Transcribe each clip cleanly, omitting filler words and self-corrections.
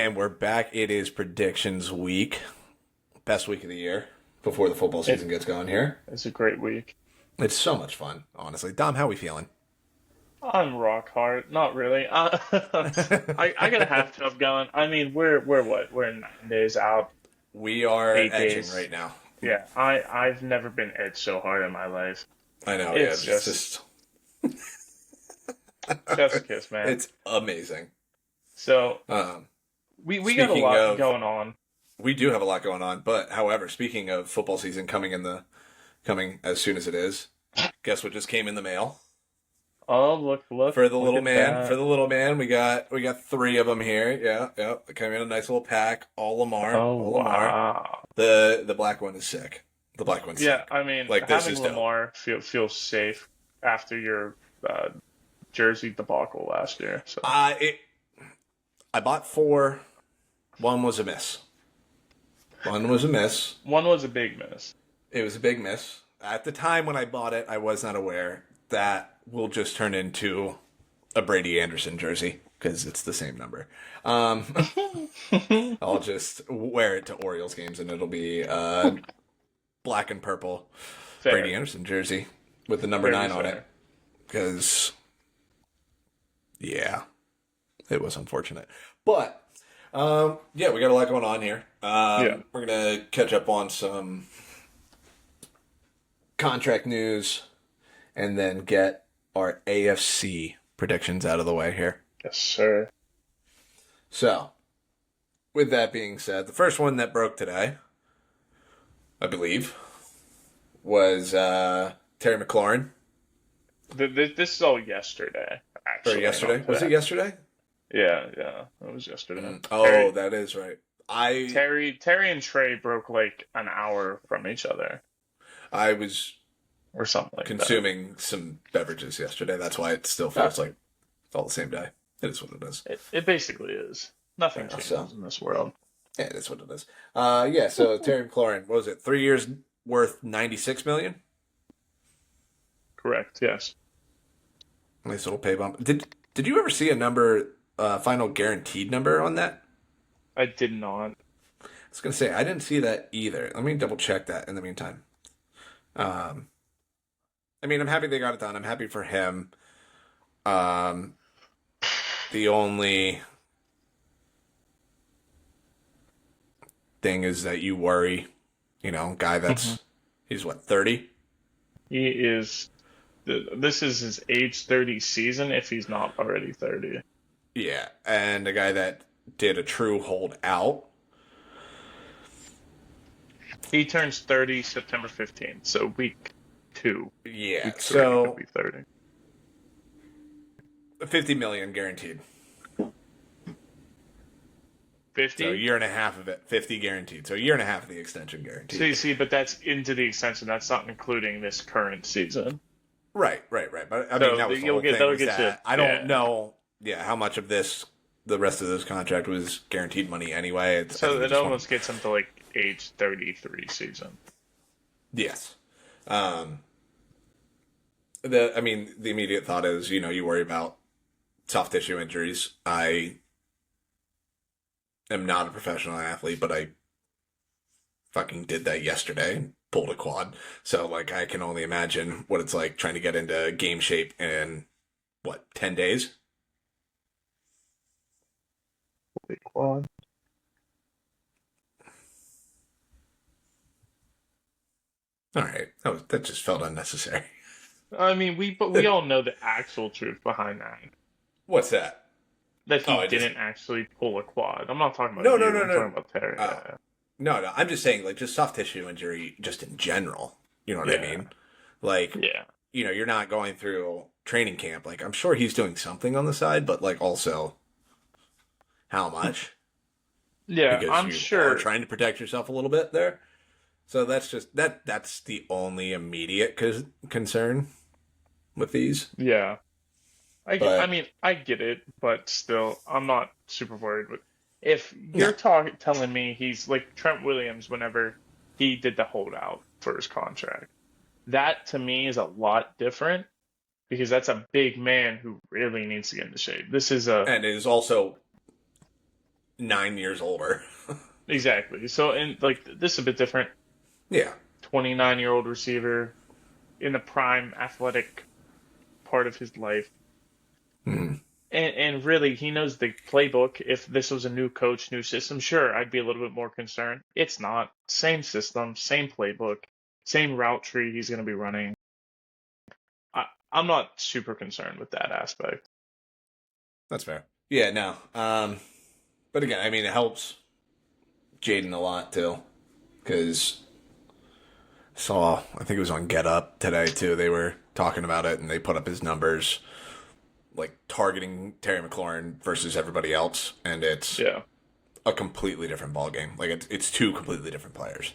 And we're back. It is predictions week. Best week of the year before the football season gets going here. It's a great week. It's so much fun, honestly. Dom, how are we feeling? I'm rock hard. Not really. I got a half tub going. I mean, we're what? We're 9 days out, We are edging 8 days. right now. Yeah, I've never been edged so hard in my life. I know, yeah. It's just chef's kiss, man. It's amazing. So Um, we got a speaking lot of, going on. we do have a lot going on, but however, speaking of football season coming as soon as it is, guess what just came in the mail? Oh, look For the look little at man, that. for the little man, we got three of them here. Yeah, yeah. They came in a nice little pack. All Lamar, Oh all Lamar. wow. The black one is sick. The black one's Yeah, sick. I mean, Like, this having is dope. Lamar feels safe after your jersey debacle last year. So I bought four. One was a miss. One was a miss. one was a big miss. It was a big miss. At the time when I bought it, I was not aware that will just turn into a Brady Anderson jersey because it's the same number. I'll just wear it to Orioles games and it'll be black and purple Fair. Brady Anderson jersey with the number Very 9 on fair. it. Because, yeah, it was unfortunate. But, yeah, we got a lot going on here. Yeah. We're going to catch up on some contract news and then get our AFC predictions out of the way here. Yes, sir. So, with that being said, the first one that broke today, I believe, was Terry McLaurin. This is all yesterday, Or actually. yesterday? not Was it today. yesterday? Yeah, it was yesterday. Oh, Terry, that is right. Terry and Trey broke like an hour from each other I was or something like consuming some beverages yesterday. That's why it still feels like it's all the same day. It is what it is. that. It basically is. Nothing Yeah, changes so- in this world. Yeah, it is what it is. Yeah, so Terry McLaurin, what was it? 3 years worth $96 million? Correct. Yes. Nice little pay bump. Did you ever see a number, final guaranteed number on that? I did not. I was gonna say I didn't see that either. Let me double check that in the meantime. I mean, I'm happy they got it done. I'm happy for him. The only thing is that you worry, guy that's he's what, 30? He is. This is his age 30 season if he's not already 30. Yeah, and a guy that did a true holdout. He turns 30 September 15th, so week 2. Yeah, Week 3 so he'll be 30. 50 million guaranteed. 50? So a year and a half of it, 50 guaranteed. So a year and a half of the extension guaranteed. See, but that's into the extension. That's not including this current season. Right. But I So mean, that was the you'll whole get- thing. that'll Was get you- that I don't yeah. know, how much of the rest of this contract was guaranteed money anyway. I So think it just one- almost gets him to like age 33 season. Yes. The immediate thought is, you worry about soft tissue injuries. I am not a professional athlete, but I fucking did that yesterday and pulled a quad. So, like, I can only imagine what it's like trying to get into game shape in, 10 days? Big quad. All right. That just felt unnecessary. I mean, but we all know the actual truth behind that. What's that? That he Oh, I just- didn't actually pull a quad. I'm not talking about No, you. no, no, I'm no. talking about Terry. Oh. Yeah. No. I'm just saying, like, just soft tissue injury just in general. You know what I Yeah. mean? Like, Yeah. you're not going through training camp. Like, I'm sure he's doing something on the side, but, like, also, how much? Yeah, Because I'm you sure. are trying to protect yourself a little bit there. So that's just, that's the only immediate concern with these. Yeah. But- I mean, I get it, but still, I'm not super worried with. If you're No. telling me he's like Trent Williams whenever he did the holdout for his contract, that to me is a lot different because that's a big man who really needs to get into shape. This is a And it is also, 9 years older. Exactly. So, and like this is a bit different. Yeah. 29-year-old receiver in the prime athletic part of his life. Mhm. And really, he knows the playbook. If this was a new coach, new system, sure, I'd be a little bit more concerned. It's not. Same system, same playbook, same route tree he's going to be running. I'm not super concerned with that aspect. That's fair. Yeah, no. But again, I mean, it helps Jaden a lot too, because I think it was on Get Up today too. They were talking about it, and they put up his numbers, like targeting Terry McLaurin versus everybody else, and it's Yeah. a completely different ball game. Like it's two completely different players.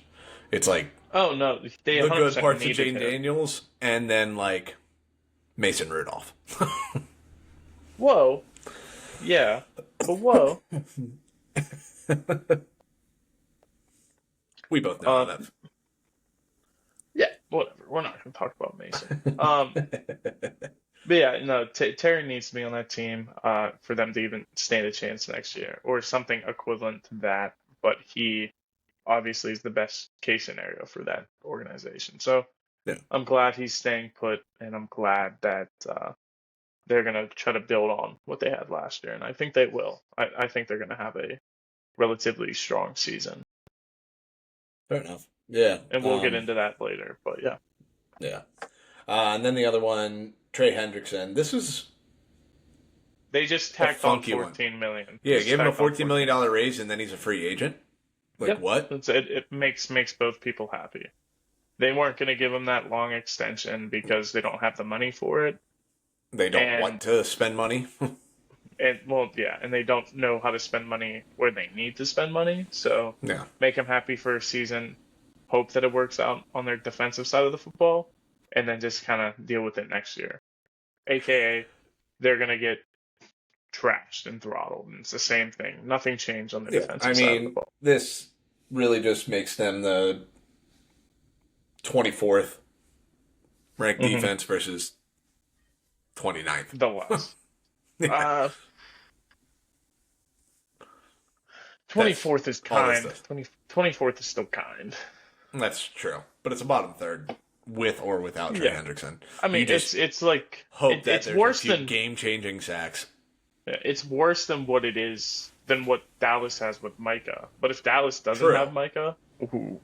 It's like Oh no, they the good 100% parts of needed Jane him. Daniels, and then like Mason Rudolph. Whoa. Yeah. But whoa. We both know how Um, that. yeah, whatever. We're not going to talk about Mason. But yeah, no, Terry needs to be on that team for them to even stand a chance next year, or something equivalent to that. But he obviously is the best case scenario for that organization. So Yeah. I'm glad he's staying put, and I'm glad that they're going to try to build on what they had last year, and I think they will. I think they're going to have a relatively strong season, Fair enough. Yeah. and we'll get into that later. But yeah, Yeah. And then the other one, Trey Hendrickson. This is they just a tacked on funky one. 14 million. Yeah, Just gave him a tacked on $14 million raise, and then he's a free agent. Like, Yeah, what? it makes both people happy. They weren't going to give him that long extension because they don't have the money for it, They don't want and to spend money. well, yeah, and they don't know how to spend money where they need to spend money. So Yeah. make him happy for a season, hope that it works out on their defensive side of the football, and then just kind of deal with it next year. AKA, they're going to get trashed and throttled, and it's the same thing. Nothing changed on the Yeah. I defensive side of the mean, ball. this really just makes them the 24th ranked Hmm. defense versus 29th. The less. Yeah. Uh, That's 24th is all this kind. does. 24th is still kind. That's true. But it's a bottom third with or without Trey Yeah. Hendrickson. I You mean, just it's like hope that it's there's worse a few than game-changing sacks. what it is than what Dallas has with Micah. But if Dallas doesn't True. have Micah, ooh,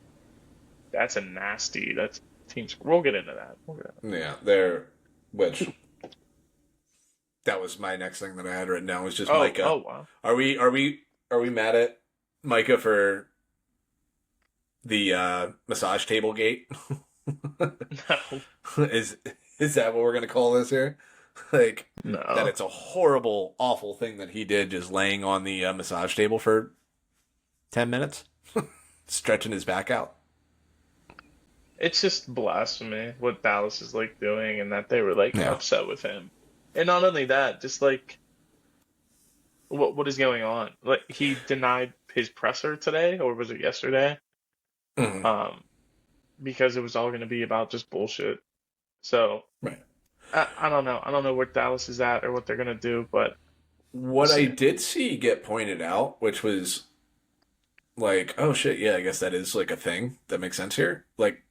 that's a nasty. That's teams. We'll get into that. Yeah, which that was my next thing that I had written down was just Oh, Micah. wow. Are we mad at Micah for the massage table gate? No, is that what we're gonna call this here? Like that no. it's a horrible, awful thing that he did, just laying on the massage table for 10 minutes, stretching his back out. It's just blasphemy what Dallas is like doing, and that they were like Yeah. upset with him. And not only that, just like what is going on? Like he denied his presser today, or was it yesterday? Mhm. Um, because it was all going to be about just bullshit. So Right. I don't know. I don't know where Dallas is at or what they're going to do, but we'll What I see. did see get pointed out, which was like, oh shit, yeah, I guess that is like a thing that makes sense here. Like,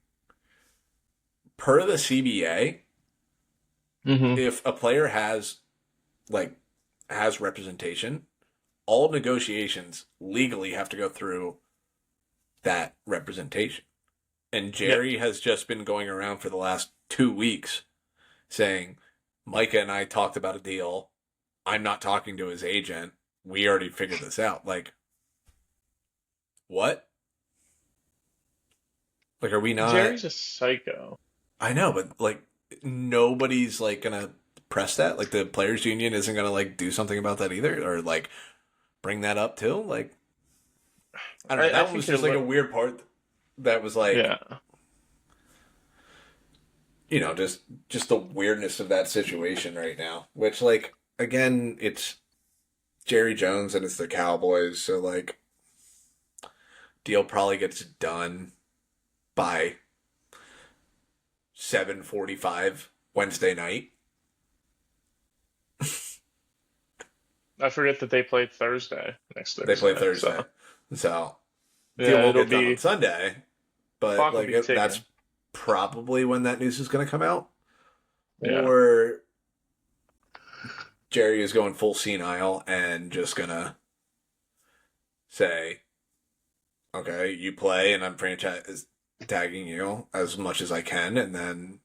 per the CBA, Hmm. if a player like has representation, all negotiations legally have to go through that representation. And Yep. Jerry has just been going around for the last 2 weeks saying, Micah and I talked about a deal. I'm not talking to his agent. We already figured this out. Like, what? Like, are we not? Jerry's a psycho. I know, but like, nobody's like gonna press that. Like, the players' union isn't gonna like do something about that either, or like bring that up too. Like, I don't know. I That one think was they're just like a weird part. That was like, yeah. just the weirdness of that situation right now. Which, like, again, it's Jerry Jones and it's the Cowboys, so like, deal probably gets done by 7:45 Wednesday night. I forget that they played Thursday next They play Thursday. Thursday. So So, deal yeah, won't it'll get done on be Sunday, but clock will like be that's ticking. probably when that news is going to come out. Yeah. Or Jerry is going full senile and just going to say, okay, you play and I'm franchise tagging you as much as I can, and then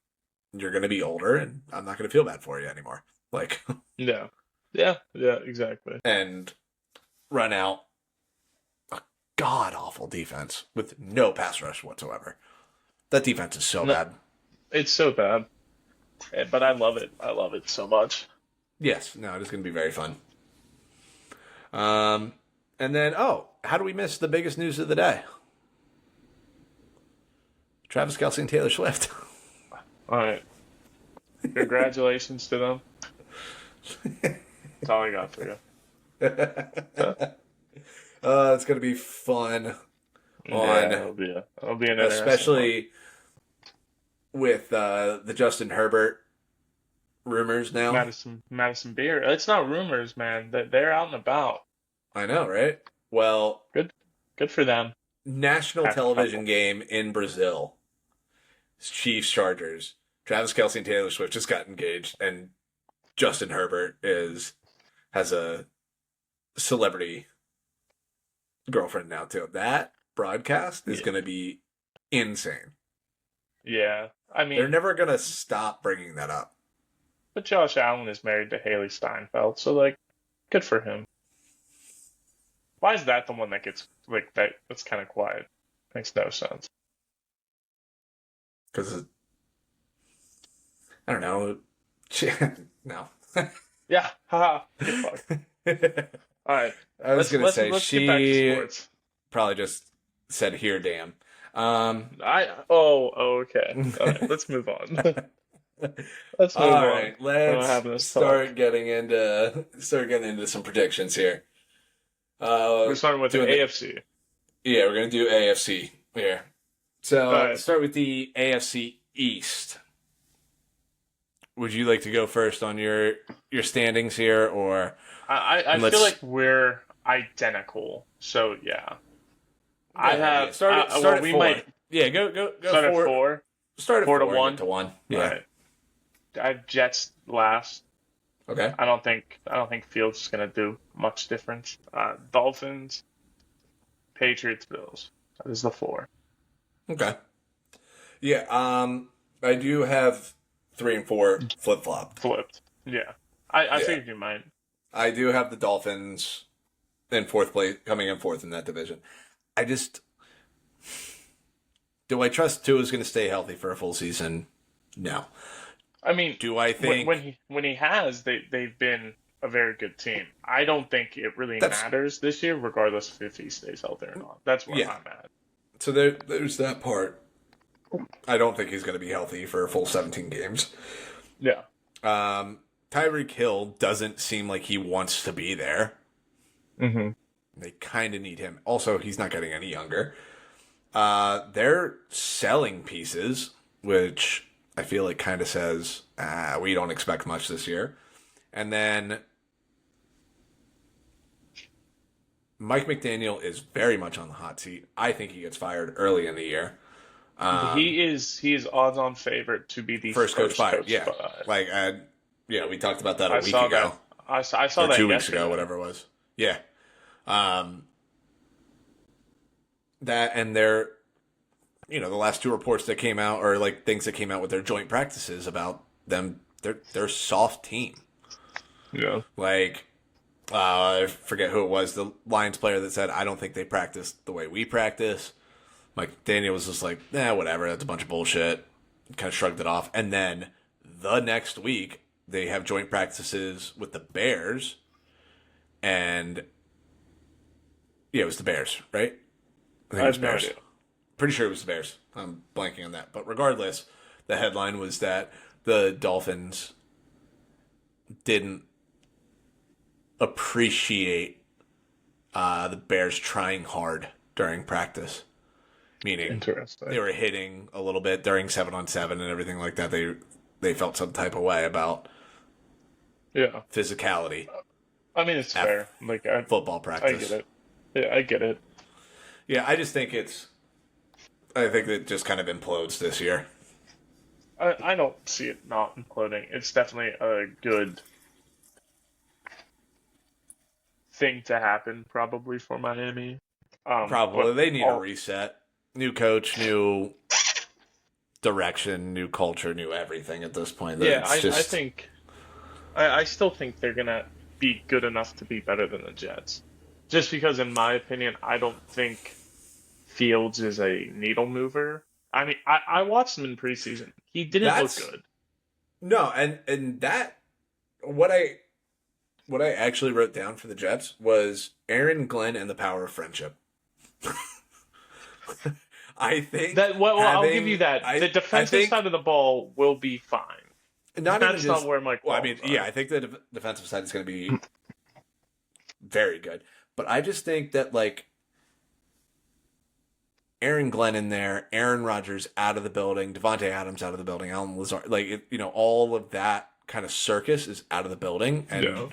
you're going to be older and I'm not going to feel bad for you anymore. Like, Yeah. Yeah. Yeah. Exactly. and run out a god awful defense with no pass rush whatsoever. That defense is so No, bad. it's so bad, but I love it. I love it so much. Yes, no, it is going to be very fun. Um, and then, oh, how do we miss the biggest news of the day? Travis Kelce and Taylor Swift. All right. Congratulations to them. That's all I got for you. It's going to be fun Yeah, on, it'll be an interesting one. especially with the Justin Herbert rumors now. Madison Beer. It's not rumors, man. That they're out and about. I know, right? Well, Good, good for them. national Happy television couple. game in Brazil. Chiefs Chargers. Travis Kelce and Taylor Swift just got engaged, and Justin Herbert has a celebrity girlfriend now too. That broadcast is Yeah, going to be insane. yeah. I They're mean, never going to stop bringing that up. but Josh Allen is married to Haley Steinfeld, so like, good for him. Why is that the one that gets like that? That's kind of quiet. Makes no sense. Because, I don't know. No. Yeah, haha. Get fucked. All right, I was going to say, let's get back to she sports. probably just said, here, damn. Okay. All right, let's move on. Let's move All on. right, We're not let's having this talk. start getting into some predictions here. We're starting with the Doing the AFC. Yeah, we're gonna do AFC here. All So right. let's start with the AFC East. Would you like to go first on your standings here, or I and feel let's like we're identical. So yeah, I yeah have. start Well, at we four. might Yeah, go start at four. four, Start at 4 to four and get 1. to one. All Yeah. right. I have Jets last. Okay. I don't think Fields is gonna do much difference. Dolphins, Patriots, Bills. That is the 4. Okay. Yeah. I do have 3 and 4 flip flopped. Flipped. Yeah. I Yeah. figured you might. I do have the Dolphins in fourth place, coming in fourth in that division. I just do I trust Tua is going to stay healthy for a full season? No. I mean, Do I think when he has, they've been a very good team. I don't think it really that's matters this year, regardless of if he stays healthy or not. That's where yeah. I'm at. So there's that part. I don't think he's going to be healthy for a full 17 games. Yeah. Tyreek Hill doesn't seem like he wants to be there. Mm-hmm. They kind of need him. Also, he's not getting any younger. They're selling pieces, which I feel like kind of says, we don't expect much this year. And then Mike McDaniel is very much on the hot seat. I think he gets fired early in the year. He is odds-on favorite to be the First coach first fired, coach yeah. fired. Like, yeah, we talked about that a I week saw ago. that. I saw Or that 2 weeks yesterday. ago, whatever it was. Yeah. That and their, the last 2 reports that came out, or like things that came out with their joint practices about them, they're a soft team. Yeah. Like, I forget who it was, the Lions player that said, I don't think they practice the way we practice. Like, Daniel was just like, whatever, that's a bunch of bullshit. Kind of shrugged it off. And then the next week, they have joint practices with the Bears. And, yeah, it was the Bears, right? I think I it was have no Bears. idea. Pretty sure it was the Bears. I'm blanking on that. But regardless, the headline was that the Dolphins didn't appreciate the Bears trying hard during practice. Meaning Interesting. they were hitting a little bit during 7-on-7 and everything like that. They felt some type of way about Yeah. physicality. I mean, it's at fair. Like football I get practice. it. Yeah, I get it. Yeah, I just think I think it just kind of implodes this year. I don't see it not imploding. It's definitely a good thing to happen, probably for Miami. Probably But they need a all reset, new coach, new direction, new culture, new everything. At this point, yeah, it's I just think I still think they're gonna be good enough to be better than the Jets. Just because, in my opinion, I don't think Fields is a needle mover. I mean, I watched him in preseason. He didn't look that's good. no, and that what I actually wrote down for the Jets was Aaron Glenn and the power of friendship. I think Well, I'll give you that. The I defensive think side of the ball will be fine. not even That's not just where my well, I mean, qualms yeah, are. I think the defensive side is going to be very good, but I just think that like Aaron Glenn in there, Aaron Rodgers out of the building, Devontae Adams out of the building, Alan Lazard, like all of that kind of circus is out of the building, Yeah. and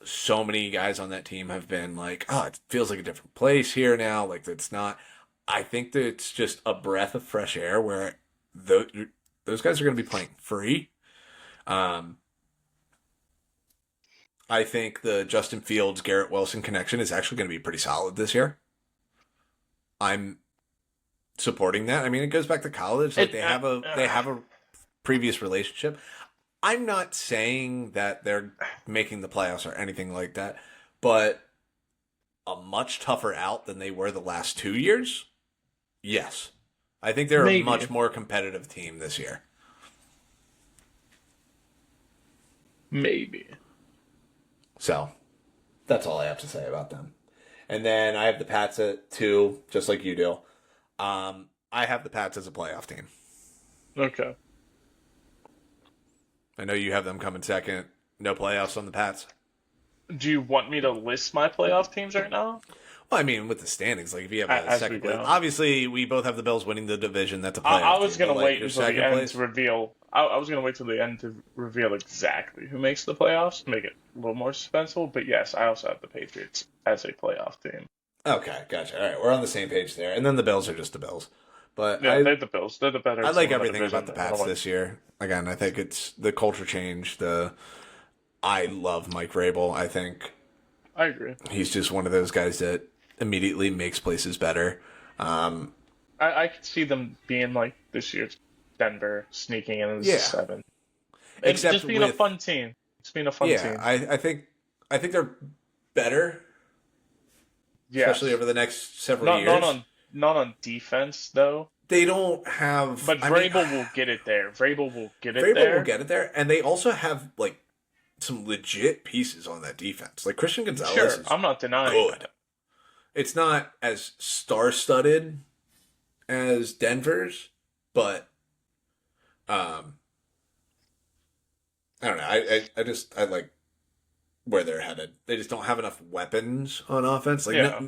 so many guys on that team have been like, oh, it feels like a different place here now. Like it's not. I think that it's just a breath of fresh air where those guys are going to be playing free. Um, I think the Justin Fields Garrett Wilson connection is actually going to be pretty solid this year. I'm supporting that. I mean, it goes back to college. Like It, they have a previous relationship. I'm not saying that they're making the playoffs or anything like that, but a much tougher out than they were the last 2 years. Yes, I think they're a maybe. much more competitive team this year. Maybe. So that's all I have to say about them. And then I have the Pats at 2, just like you do. I have the Pats as a playoff team. Okay. I know you have them coming second. No playoffs on the Pats. Do you want me to list my playoff teams right now Well, I mean, with the standings, like if you have a as we second place, go? obviously we both have the Bills winning the division. That's a I playoff was team. But gonna like wait your until the second end place, to reveal. I was gonna wait till the end to reveal exactly who makes the playoffs, make it a little more suspenseful. But yes, I also have the Patriots as a playoff team. okay, gotcha. All right, we're on the same page there. And then the Bills are just the Bills. But Yeah, they're the Bills. They're the better I like team in the everything about division. the And I don't Pats want. this year. Again, I think it's the culture change. I love Mike Vrabel. I think I agree. he's just one of those guys that immediately makes places better. Um, I could see them being like this year's Denver, sneaking in as yeah, 7, and except just being a with fun team. Just being a fun yeah, team. I think they're better, especially Yes. over the next several Not not years. on not on defense though. They don't have. But I mean, Vrabel will get it there. Vrabel will get it Vrabel will there. get it there, and they also have like some legit pieces on that defense. Like Christian Gonzalez Sure, is I'm not denying good. that. It's not as star-studded as Denver's, but um, I don't know. I like where they're headed. They just don't have enough weapons on offense. Like Yeah.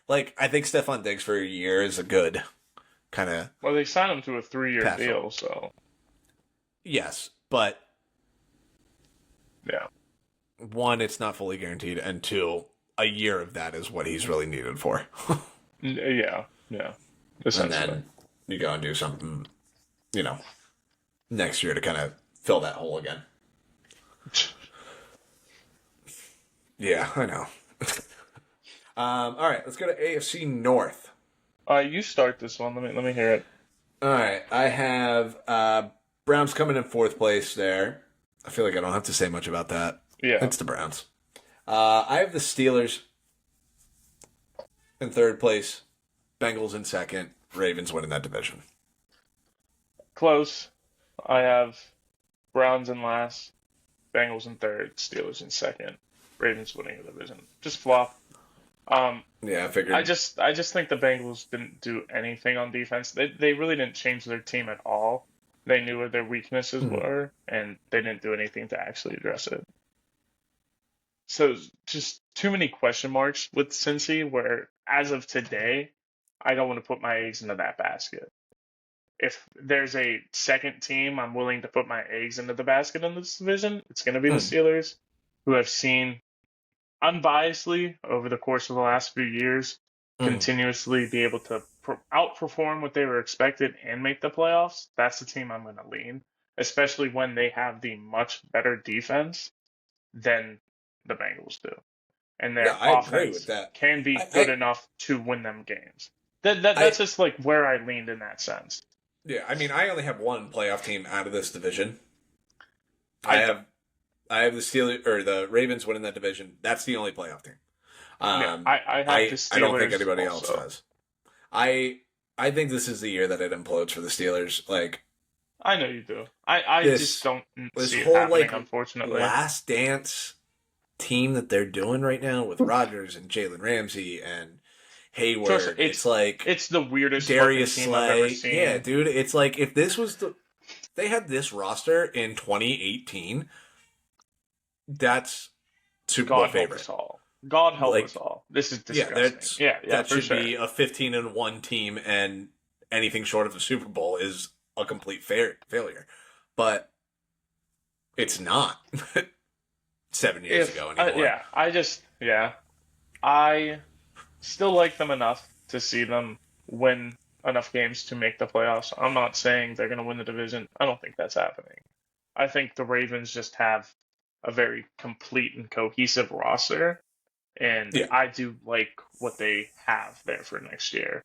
like I think Stephon Diggs for a year is a good kind of Well, they signed him to a 3-year pass deal, on. so Yes, but yeah. one, it's not fully guaranteed, and two, a year of that is what he's really needed for. Yeah, yeah. And Essentially. then you go and do something, you know, next year to kind of fill that hole again. Yeah, I know. All right, let's go to AFC North. You start this one. Let me hear it. All right, I have Browns coming in fourth place there. I feel like I don't have to say much about that. Yeah. It's the Browns. I have the Steelers in third place, Bengals in second, Ravens winning that division. Close. I have Browns in last, Bengals in third, Steelers in second, Ravens winning the division. Just flop. Yeah, I figured. I just think the Bengals didn't do anything on defense. They really didn't change their team at all. They knew where their weaknesses were, and they didn't do anything to actually address it. So just too many question marks with Cincy, where as of today, I don't want to put my eggs into that basket. If there's a second team I'm willing to put my eggs into the basket in this division, it's going to be the Steelers, who have seen unbiasedly over the course of the last few years, Mm. continuously be able to outperform what they were expected and make the playoffs, that's the team I'm going to lean, especially when they have the much better defense than the Bengals do, and Yeah, their I agree with offense that. can be I, good I, enough to win them games. That's I just like where I leaned in that sense. yeah, I mean, I only have one playoff team out of this division. I I have I have the Steelers or the Ravens winning that division. That's the only playoff team. Yeah, Um, I have the I don't think Steelers anybody else also. does. I I think this is the year that it implodes for the Steelers. Like I know you do. I just this don't this see it whole happening, like unfortunately. last dance team that they're doing right now with Rodgers and Jalen Ramsey and Trust me, Hayward. It's like it's the weirdest fucking Darius team I've ever Slay. Yeah, seen. dude. It's like if this was they had this roster in 2018, that's Super Bowl God help favorite. us all. God help us Like all. This is yeah, disgusting. Yeah, yeah, that for should sure. be a 15-1 team, and anything short of a Super Bowl is a complete failure. But it's not 7 years If ago anymore. yeah, I still like them enough to see them win enough games to make the playoffs. I'm not saying they're going to win the division. I don't think that's happening. I think the Ravens just have a very complete and cohesive roster, and Yeah, I do like what they have there for next year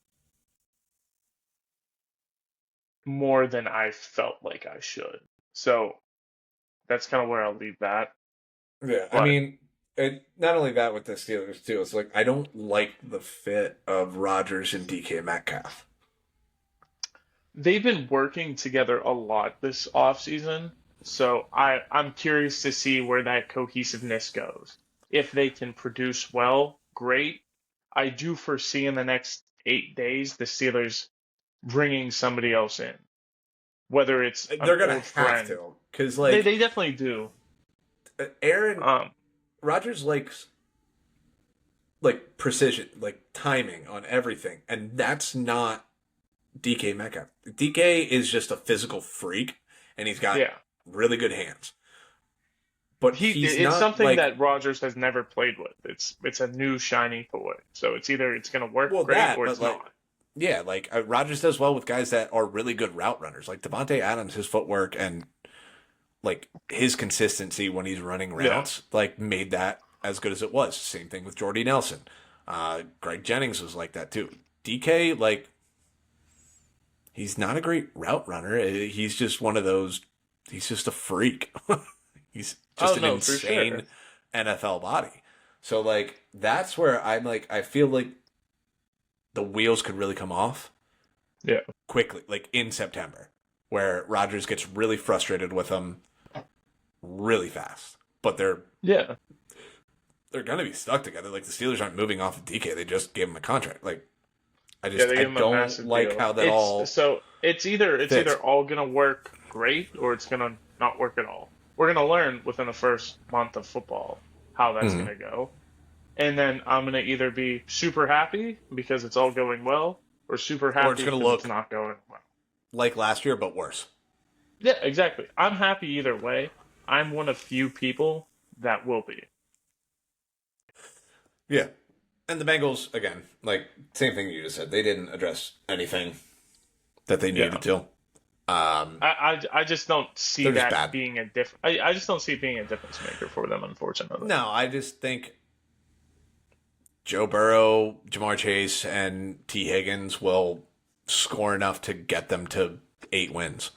more than I felt like I should. So that's kind of where I'll leave that. yeah. I But mean, not only that with the Steelers too. It's like I don't like the fit of Rodgers and DK Metcalf. they've been working together a lot this offseason, so I'm curious to see where that cohesiveness goes. If they can produce well, great. I do foresee in the next 8 days the Steelers bringing somebody else in, whether it's an They're gonna old have friend. to because They definitely do. Aaron Um, Rodgers likes precision, like timing on everything, and that's not DK Metcalf. DK is just a physical freak, and he's got yeah, really good hands, but he's it's not something like that Rogers has never played with. It's a new shiny toy, so it's either it's gonna work well great that, or but it's like not. yeah, like Rodgers does well with guys that are really good route runners, like Devontae Adams. His footwork and like his consistency when he's running Yeah. routes, like made that as good as it was. Same thing with Jordy Nelson. Greg Jennings was like that too. DK, like he's not a great route runner. He's just one of those. He's just a freak. He's Oh just an no, for insane sure. NFL body. So like that's where I'm like I feel like the wheels could really come off Yeah. quickly, like in September, where Rodgers gets really frustrated with him really fast. But Yeah. they're gonna be stuck together. Like the Steelers aren't moving off of DK. They just gave him a contract. Like Yeah, they I give him a don't massive like deal. how that all It's either fits. all gonna work great or it's gonna not work at all. We're gonna learn within the first month of football how that's Mhm. gonna go. And then I'm gonna either be super happy because it's all going well, or super Or it's happy gonna because it's look not going well. like last year, but worse. Yeah, exactly. I'm happy either way. I'm one of few people that will be. Yeah. And the Bengals, again, like same thing you just said. They didn't address anything that they Yeah. needed to. I just don't see They're just that bad. being a I just don't see it being a difference maker for them, unfortunately. No, I just think Joe Burrow, Jamar Chase, and T. Higgins will score enough to get them to 8 wins.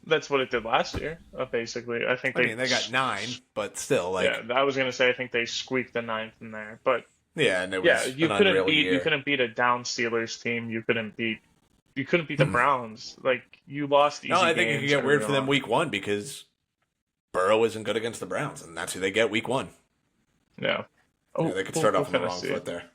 That's what it did last year, basically. I think I mean, they got 9, but still, yeah, like, I was gonna say I think they squeaked the ninth in there, but yeah, and it yeah, was an unreal you year. couldn't beat a down Steelers team. You couldn't beat the Mhm. Browns. Like you lost No, easy I think it could games get weird early for them on. week 1 because Burrow isn't good against the Browns, and that's who they get week 1. Yeah. Yeah, Oh, they could start we'll off on the finish wrong it. foot there.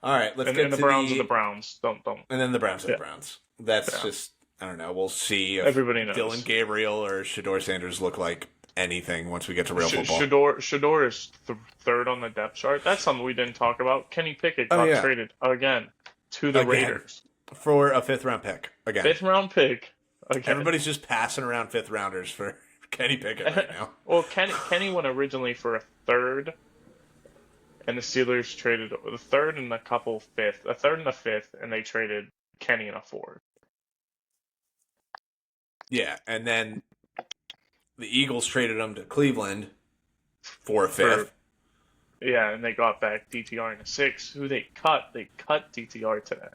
All right, let's And get the to Browns are the the Browns. Don't. and then the Browns are the Yeah, Browns. That's yeah. just I don't know. We'll see if Everybody Dylan knows. Gabriel or Shador Sanders look like anything once we get to real football. Shador is third on the depth chart. That's something we didn't talk about. Kenny Pickett Oh got yeah, traded again to the again Raiders. for a 5th round pick. Again, Fifth round pick again. everybody's just passing around 5th rounders for Kenny Pickett right now. Well, Kenny went originally for a third, and the Steelers traded the third and a third and a fifth, and they traded Kenny and a fourth. Yeah, and then the Eagles traded him to Cleveland for a fifth. Yeah, and they got back DTR and a six, who they cut. They cut DTR today.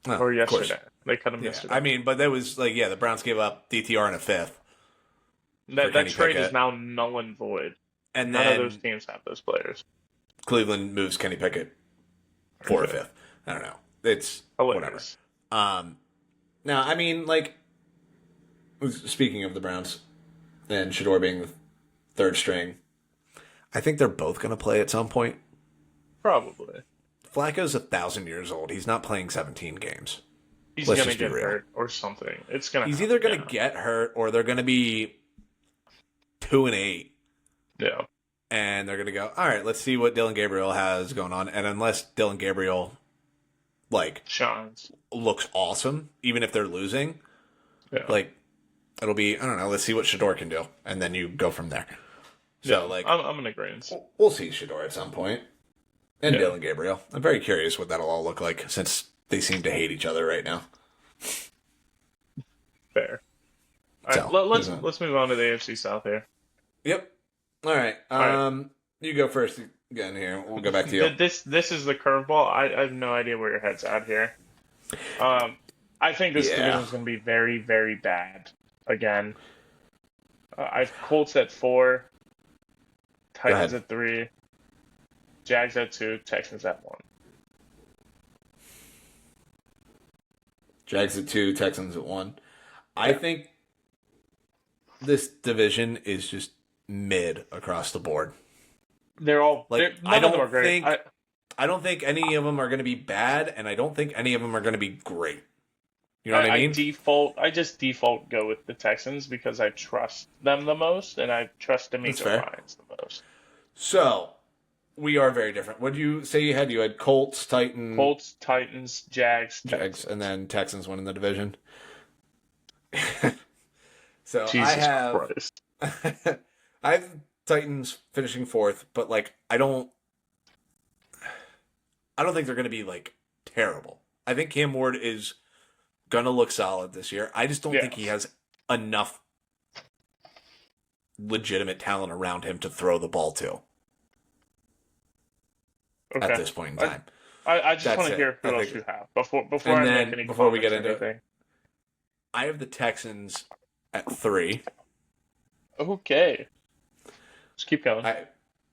Or yesterday. They cut him yesterday. I mean, but that was like, the Browns gave up DTR and a fifth. That trade is now null and void. And none then of those teams have those players. Cleveland moves Kenny Pickett for a fifth. I don't know. It's hilarious. Whatever. Now, I mean, like, speaking of the Browns and Shador being the third string, I think they're both going to play at some point. Probably. Flacco's 1,000 years old. He's not playing 17 games. He's going to get hurt or something. He's either going to get hurt or they're going to be 2-8. Yeah. And they're going to go, all right, let's see what Dylan Gabriel has going on. And unless Dylan Gabriel, shines, looks awesome, even if they're losing, it'll be, I don't know, let's see what Shador can do. And then you go from there. So, I'm in agreement. We'll see Shador at some point. And Dylan Gabriel. I'm very curious what that'll all look like since they seem to hate each other right now. Fair. All right, let's move on to the AFC South here. Yep. All right. You go first again here. We'll go back to you. This is the curveball. I have no idea where your head's at here. I think this division is going to be very, very bad again. I've Colts at 4, Titans at 3, Jags at 2, Texans at 1. Jags at 2, Texans at 1. I think this division is just mid across the board. They're all none of them are great. I don't think any of them are going to be bad, and I don't think any of them are going to be great. You know what I mean? I just default go with the Texans because I trust them the most, and I trust D'Amico Ryans the most. So, we are very different. What did you say you had? You had Colts, Titans, Jags, and then Texans winning the division. So Jesus Christ. I have Titans finishing 4th, but I don't think they're going to be terrible. I think Cam Ward is going to look solid this year. I just don't think he has enough legitimate talent around him to throw the ball to. Okay. At this point in time. I just want to hear who else you have before we get into it. I have the Texans at 3. Okay. Just keep going. I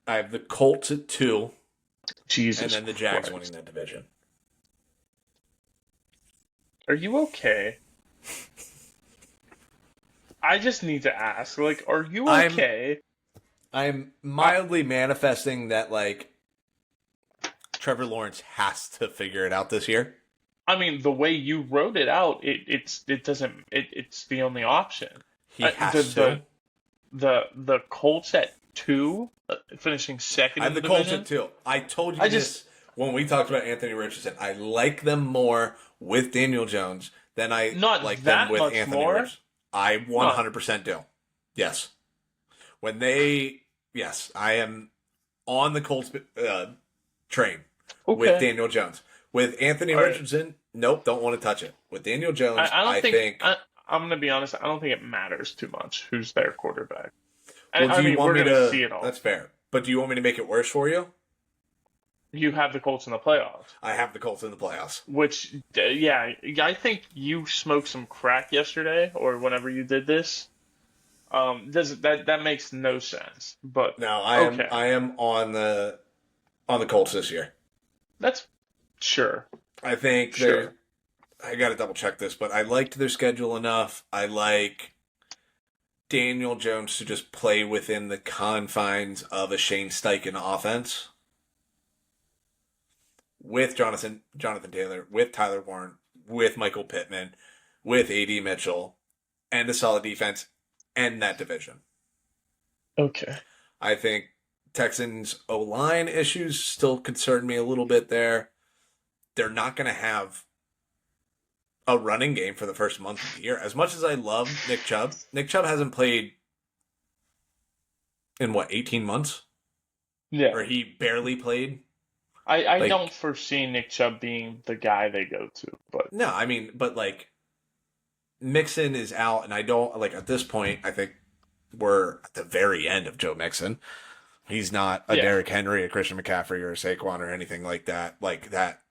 have the Colts at 2. Jesus. And then the Jags winning that division. Are you okay? I just need to ask, are you okay? I'm mildly manifesting that, Trevor Lawrence has to figure it out this year. I mean, the way you wrote it out, it's the only option. He has to. The Colts at 2, finishing second. I have the Colts at 2. I told you this when we talked about Anthony Richardson. I like them more with Daniel Jones than I like them with Anthony Richardson. I 100% do. Yes. I am on the Colts train with Daniel Jones. With Anthony Richardson, nope, don't want to touch it. With Daniel Jones, I think I'm going to be honest, I don't think it matters too much who's their quarterback. Well, we're going to see it all. That's fair. But do you want me to make it worse for you? You have the Colts in the playoffs. I have the Colts in the playoffs. Which, I think you smoked some crack yesterday or whenever you did this. That makes no sense. But no, I am on the Colts this year. That's sure. I think I got to double check this, but I liked their schedule enough. I like Daniel Jones to just play within the confines of a Shane Steichen offense with Jonathan Taylor, with Tyler Warren, with Michael Pittman, with A.D. Mitchell, and a solid defense, and that division. Okay. I think Texans O-line issues still concern me a little bit there. They're not going to have a running game for the first month of the year. As much as I love Nick Chubb hasn't played in 18 months? Yeah. or he barely played. I don't Like, foresee Nick Chubb being the guy they go to, but no, I mean, but like Mixon is out, and I don't like at this point. I think we're at the very end of Joe Mixon. He's not a yeah, Derrick Henry, a Christian McCaffrey, or a Saquon or anything like that. Like that,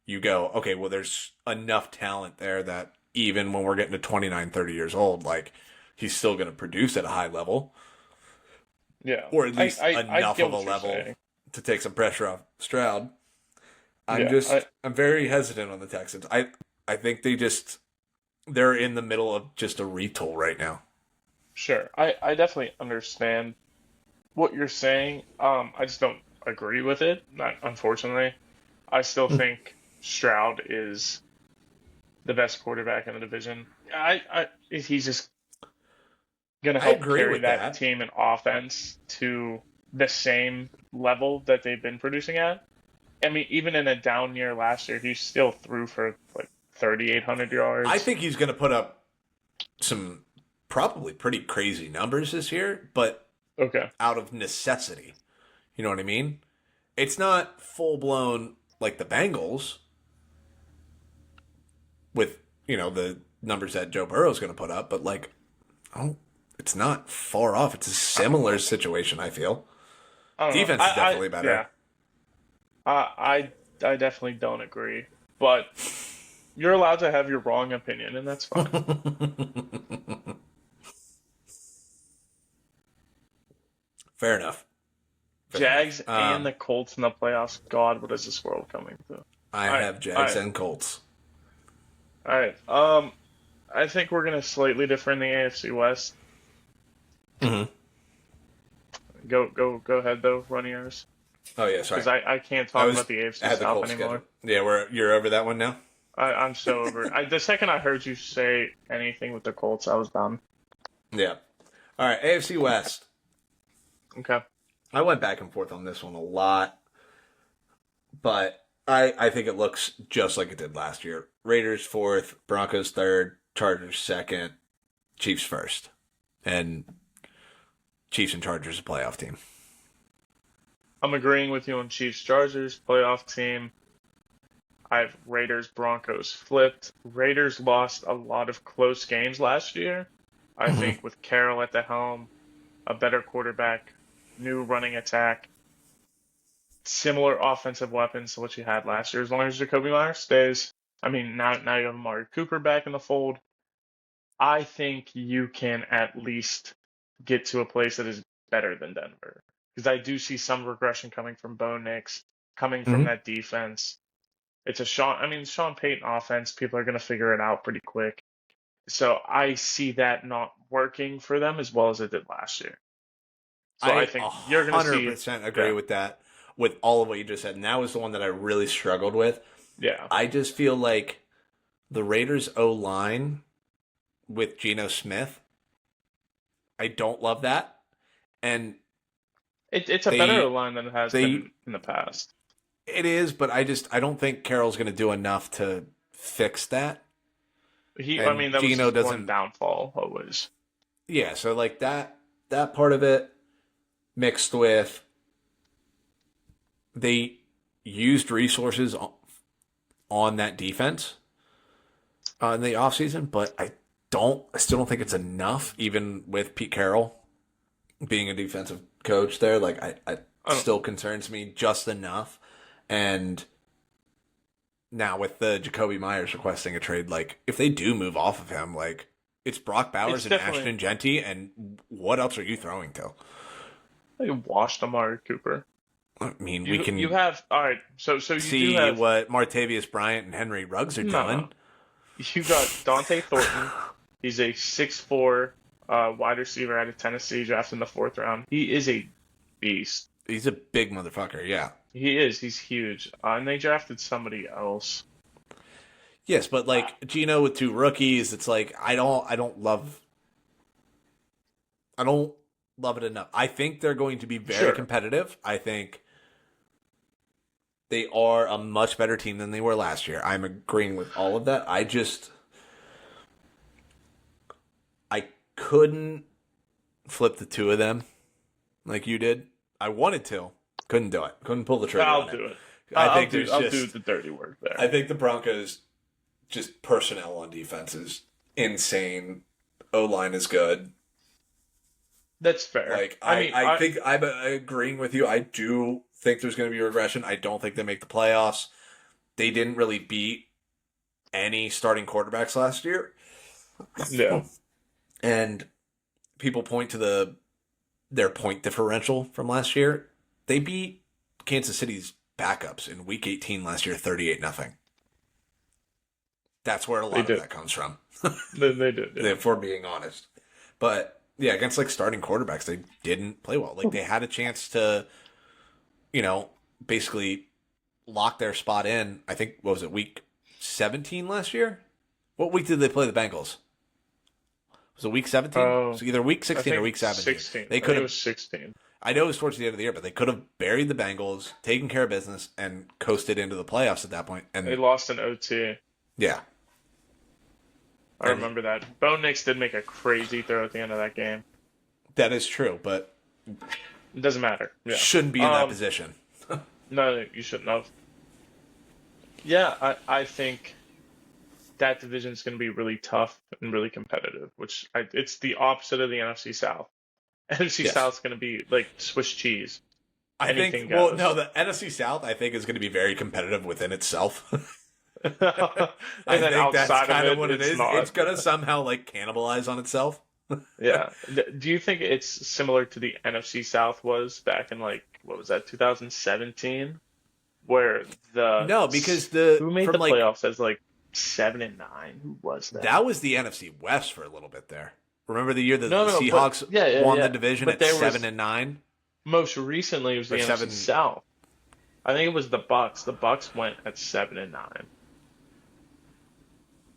you go, okay, well, there's enough talent there that even when we're getting to 29, 30 years old, like he's still going to produce at a high level, yeah. or at I, least I I enough get of a what you're level saying. to take some pressure off Stroud. Yeah, I'm very hesitant on the Texans. I think they're in the middle of just a retool right now. sure. I definitely understand what you're saying. I just don't agree with it. Not, unfortunately, I still think Stroud is the best quarterback in the division. He's just gonna I help agree carry with that that. team and offense to the same level that they've been producing at. I mean, even in a down year last year, he still threw for like 3,800 I yards. think he's going to put up some probably pretty crazy numbers this year, but Okay. out of necessity. You know what I mean? It's not full blown like the Bengals with, the numbers that Joe Burrow's going to put up, but like, oh, it's not far off. It's a similar situation, I feel. I don't know. Defense is definitely Yeah. better. I definitely don't agree, but you're allowed to have your wrong opinion, and that's fine. Fair enough. Fair enough. Jags and the Colts in the playoffs. God, what is this world coming to? All I right, have all Jags right, and Colts. all right. I think we're gonna slightly differ in the AFC West. Mm-hmm. Go ahead though. Run yours, Oh yeah, sorry. because I can't I talk was about the I AFC had the South Colts scheduled. anymore. Yeah, you're over that one now. I'm so over it. The second I heard you say anything with the Colts, I was done. Yeah. All right, AFC West. Okay. I went back and forth on this one a lot, but I think it looks just like it did last year. Raiders fourth, Broncos third, Chargers second, Chiefs first, and Chiefs and Chargers a playoff team. I'm agreeing with you on Chiefs Chargers playoff team. I have Raiders Broncos flipped. Raiders lost a lot of close games last year. I Mm-hmm. think with Carroll at the helm, a better quarterback, new running attack, similar offensive weapons to what you had last year. As long as Jacoby Myers stays, I mean, now you have Amari Cooper back in the fold. I think you can at least get to a place that is better than Denver. Because I do see some regression coming from Bo Nix, coming from Mm-hmm. that defense. It's a Sean Payton offense. People are going to figure it out pretty quick. So I see that not working for them as well as it did last year. So I I think you're going to see, 100% agree yeah, with that, with all of what you just said. And that was the one that I really struggled with. yeah. I just feel like the Raiders O line with Geno Smith, I don't love that. And It's a better they line than it has they been in the past. it is, but I don't think Carroll's going to do enough to fix that. I And mean, that was Geno his one doesn't. downfall always. Yeah, so like that part of it mixed with they used resources on that defense in the offseason, but I still don't think it's enough, even with Pete Carroll being a defensive coach there. Like, I I don't, still concerns me just enough. And now with the Jacoby Myers requesting a trade, like, if they do move off of him, like, it's Brock Bowers it's and definitely Ashton Genty, and what else are you throwing to? like washed Amari Cooper. I mean, we You can have all right. So you do see have what Martavius Bryant and Henry Ruggs are no. doing. You got Dante Thornton. He's a 6'4" wide receiver out of Tennessee, drafted in the fourth round. He is a beast. He's a big motherfucker, yeah. He is. He's huge. And they drafted somebody else. Yes, but like Gino with two rookies, it's like I don't love it enough. I think they're going to be very Sure. competitive. I think they are a much better team than they were last year. I'm agreeing with all of that. I couldn't flip the two of them like you did. I wanted to. Couldn't do it. Couldn't pull the trigger I'll on do it. it. I'll do the dirty work there. I think the Broncos, just personnel on defense is insane. O-line is good. That's fair. Like, I think I'm agreeing with you. I do think there's going to be regression. I don't think they make the playoffs. They didn't really beat any starting quarterbacks last year. Yeah. And people point to their point differential from last year. They beat Kansas City's backups in Week 18 last year, 38-0. That's where a lot of that comes from. They did. Yeah. If we're being honest. But yeah, against like starting quarterbacks, they didn't play well. Like they had a chance to, basically lock their spot in. I think, what was it, Week 17 last year? What week did they play the Bengals? Was it Week 17? Oh, So either Week 16 or Week 17. 16. They could have. It was 16. I know it was towards the end of the year, but they could have buried the Bengals, taken care of business, and coasted into the playoffs at that point. And They lost in OT. yeah, I remember that. Bo Nix did make a crazy throw at the end of that game. that is true, but It doesn't matter. Yeah. shouldn't be in that position. No, you shouldn't have. Yeah, I think that division is going to be really tough and really competitive, it's the opposite of the NFC South. NFC Yes. South's going to be like Swiss cheese. I Anything think. Well, goes. no, the NFC South I think is going to be very competitive within itself. And I then think that's outside kind of of what it is. not. It's going to somehow like cannibalize on itself. Yeah. Do you think it's similar to the NFC South was back in like, what was that, 2017? Where No, because who made from the like playoffs as like 7-9? Who was that? that was the NFC West for a little bit there. Remember the year that No, the no, Seahawks but- won yeah. the division But at there was- 7-9? Most recently, it was the Or NFC 7 South. I think it was the Bucks. The Bucks went at 7-9.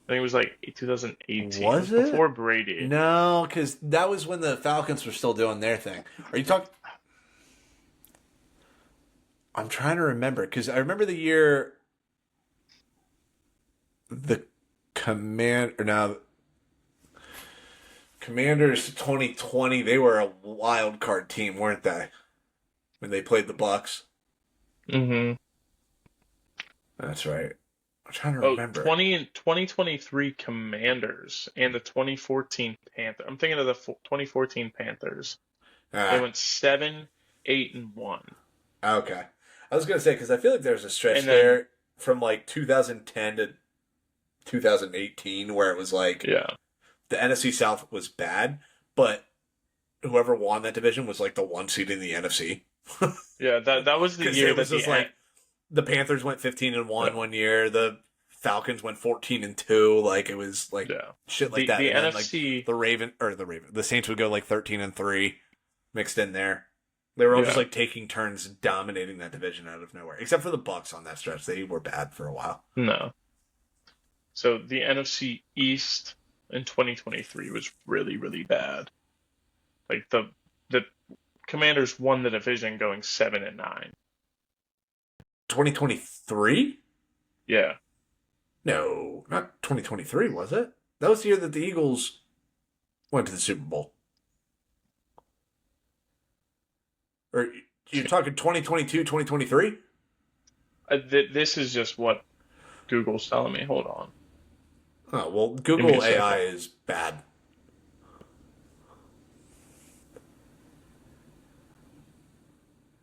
I think it was like 2018. Was It was it? before Brady? No, because that was when the Falcons were still doing their thing. Are you talking? I'm trying to remember because I remember the year the Commanders 2020. They were a wild card team, weren't they? When they played the Bucks. Mm-hmm. That's right. I'm trying to Oh, remember. 2023 Commanders and the 2014 Panthers. I'm thinking of the 2014 Panthers. They Ah, went 7-8-1. okay. I was gonna say because I feel like there's a stretch And then- there from like 2010 to 2018 where it was like Yeah. the NFC South was bad, but whoever won that division was like the one seed in the NFC. Yeah, that was the 'Cause year it was that just like the Panthers went 15-1 Yeah. one year, the Falcons went 14-2. Like it was like yeah. shit like The that. And then, like, NFC the Saints would go like 13-3 mixed in there. They were all just Yeah. like taking turns dominating that division out of nowhere, except for the Bucks on that stretch. They were bad for a while. No. So the NFC East in 2023 was really, really bad. Like the Commanders won the division going 7-9. 2023? Yeah. No, not 2023, was it? That was the year that the Eagles went to the Super Bowl. Or you're talking 2022, 2023? This is just what Google's telling me. Hold on. Oh, well, me a Google second. AI is bad.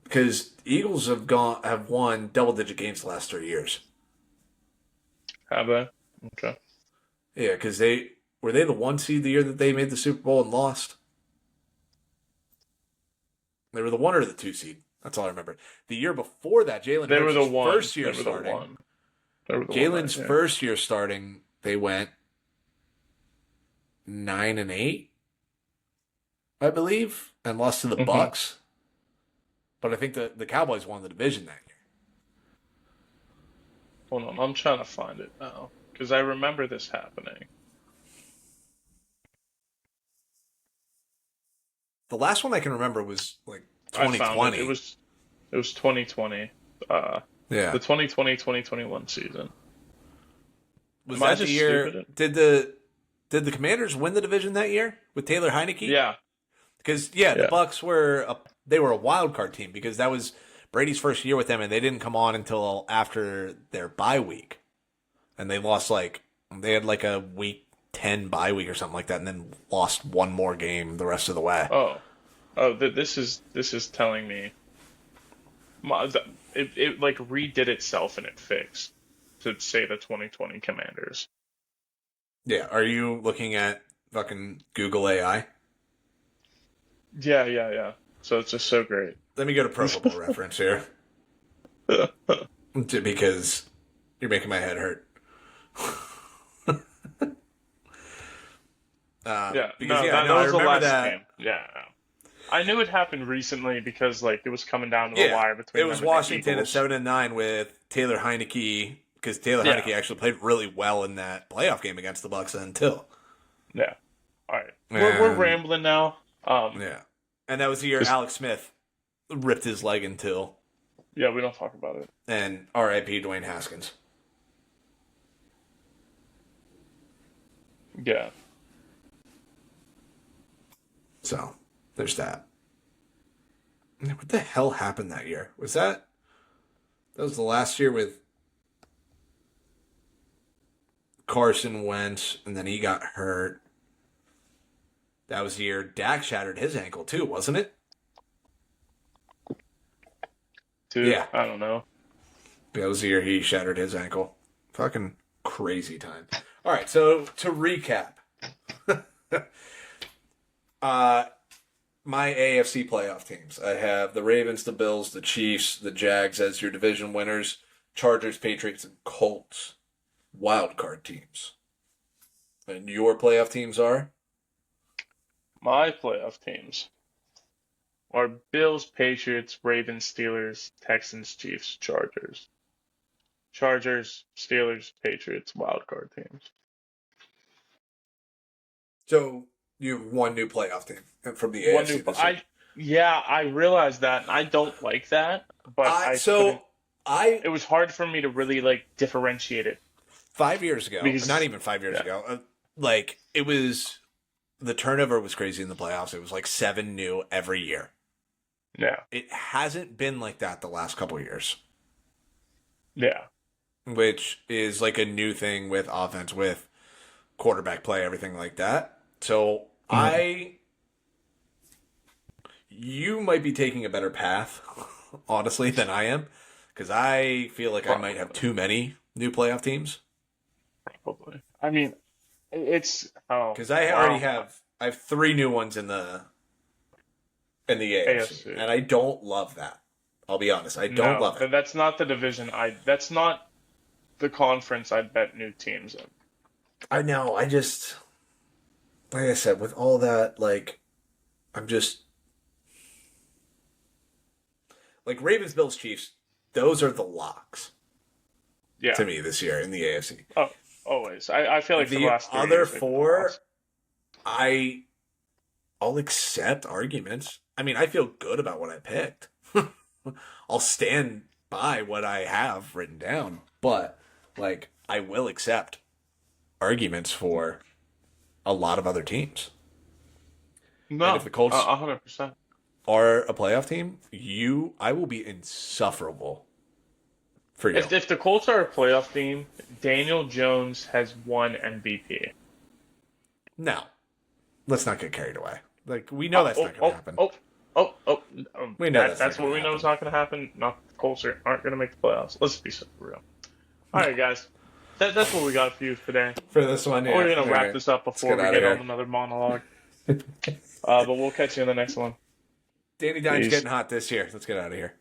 Because Eagles have won double-digit games the last 3 years. Have they? Okay. Yeah, because were they the one seed the year that they made the Super Bowl and lost? They were the one or the two seed. That's all I remember. The year before that, Jalen They were the Hurts' one. first year They were the starting. one. They were the one Jalen's last year. first year starting, they went 9-8, I believe, and lost to the Mhm. Bucks. But I think the Cowboys won the division that year. Hold on. I'm trying to find it now because I remember this happening. The last one I can remember was like I found 2020. it. It was 2020. Yeah. The 2020-2021 season. Was Am I that the just year? stupid? Did the Commanders win the division that year with Taylor Heineke? Yeah. Because the Yeah. Bucks were they were a wild card team because that was Brady's first year with them, and they didn't come on until after their bye week, and they lost they had like a week 10 bye week or something like that, and then lost one more game the rest of the way. This is telling me it like redid itself and it fixed to say the 2020 Commanders. Yeah, are you looking at fucking Google AI? Yeah. So it's just so great. Let me go to Pro Football Reference here. Because you're making my head hurt. That I was the remember last that. game. Yeah. I knew it happened recently because like it was coming down to the wire between it was them and the Washington at Eagles. 7-9 with Taylor Heineke, because Taylor Heineke actually played really well in that playoff game against the Bucks until. Yeah. All right. We're rambling now. Yeah. And that was the year Alex Smith ripped his leg in two. Yeah, we don't talk about it. And R.I.P. Dwayne Haskins. Yeah. So, there's that. What the hell happened that year? That was the last year with Carson Wentz, and then he got hurt. That was the year Dak shattered his ankle too, wasn't it? Dude, yeah. I don't know. That was the year he shattered his ankle. Fucking crazy time. All right, so to recap. My AFC playoff teams. I have the Ravens, the Bills, the Chiefs, the Jags as your division winners. Chargers, Patriots, and Colts. Wild card teams. And your playoff teams are? My playoff teams are Bills, Patriots, Ravens, Steelers, Texans, Chiefs, Chargers. Chargers, Steelers, Patriots, wild card teams. So you have one new playoff team from the AFC this year. I realized that. I don't like that, but it was hard for me to really like differentiate it. 5 years ago, not even 5 years ago, it was, the turnover was crazy in the playoffs. It was like 7 new every year. Yeah. It hasn't been like that the last couple of years. Yeah. Which is like a new thing with offense, with quarterback play, everything like that. So you might be taking a better path, honestly, than I am. Because I feel like I might have too many new playoff teams. Probably. I mean, it's because I have 3 new ones in the AFC, and I don't love that. I'll be honest, I don't love it. That's not the division. That's not the conference I'd bet new teams in. I know. I just, like I said, with all that, I'm just Ravens, Bills, Chiefs. Those are the locks. Yeah. To me this year in the AFC. Oh, always. I feel like the last other 4, I'll accept arguments. I mean, I feel good about what I picked. I'll stand by what I have written down, but I will accept arguments for a lot of other teams. No, and if the Colts 100% are a playoff team, I will be insufferable for you. If the Colts are a playoff team, Daniel Jones has won MVP. No, let's not get carried away. We know that's not going to happen. We know that's what we know is not going to happen. Not the Colts aren't going to make the playoffs. Let's be so real. All right, guys. That's what we got for you today. For this one, yeah. We're going to wrap this up before we get on another monologue. But we'll catch you in the next one. Danny Dimes getting hot this year. Let's get out of here.